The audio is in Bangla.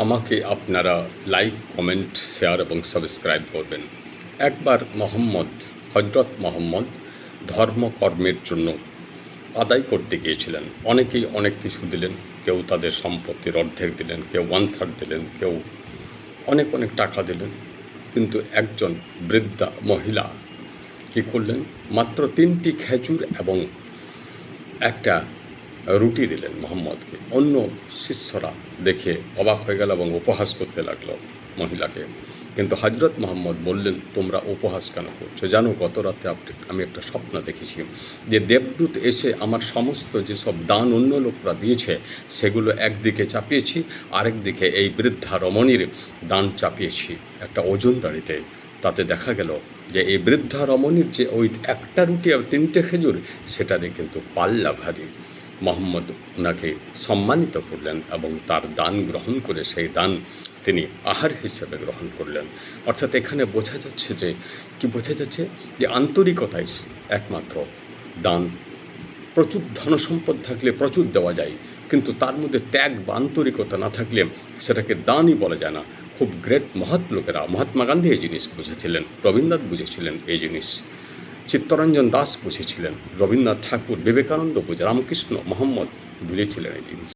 আমাকে আপনারা লাইক, কমেন্ট, শেয়ার এবং সাবস্ক্রাইব করবেন। একবার হজরত মোহাম্মদ ধর্মকর্মের জন্য আদায় করতে গিয়েছিলেন। অনেকেই অনেক কিছু দিলেন। কেউ তাদের সম্পত্তির অর্ধেক দিলেন, কেউ 1/3 দিলেন, কেউ অনেক অনেক টাকা দিলেন। কিন্তু একজন বৃদ্ধা মহিলা কী করলেন? মাত্র 3টি খেজুর এবং একটা রুটি দিলেন মোহাম্মদকে। অন্য শিষ্যরা দেখে অবাক হয়ে গেল এবং উপহাস করতে লাগলো মহিলাকে। কিন্তু হজরত মোহাম্মদ বললেন, তোমরা উপহাস কেন করছো? জানো, গত রাতে আমি একটা স্বপ্ন দেখেছি যে দেবদূত এসে আমার সমস্ত যেসব দান অন্য লোকরা দিয়েছে সেগুলো একদিকে চাপিয়েছি, আরেক দিকে এই বৃদ্ধা রমণীর দান চাপিয়েছি একটা ওজনদারিতে। তাতে দেখা গেল যে এই বৃদ্ধা রমণীর যে ওই একটা রুটি আর 3টে খেজুর, সেটারে কিন্তু পাল্লা ভারী। মোহাম্মদ ওনাকে সম্মানিত করলেন এবং তার দান গ্রহণ করে সেই দান তিনি আহার হিসেবে গ্রহণ করলেন। অর্থাৎ এখানে বোঝা যাচ্ছে যে আন্তরিকতাই একমাত্র দান। প্রচুর ধনসম্পদ থাকলে প্রচুর দেওয়া যায়, কিন্তু তার মধ্যে ত্যাগ বা আন্তরিকতা না থাকলে সেটাকে দানই বলা যায় না। খুব গ্রেট মহৎ লোকেরা, মহাত্মা গান্ধী এই জিনিস বুঝেছিলেন, রবীন্দ্রনাথ বুঝেছিলেন এই জিনিস, চিত্তরঞ্জন দাস বুঝেছিলেন, রবীন্দ্রনাথ ঠাকুর, বিবেকানন্দ বুঝে, রামকৃষ্ণ মোহাম্মদ বুঝেছিলেন এই জিনিস।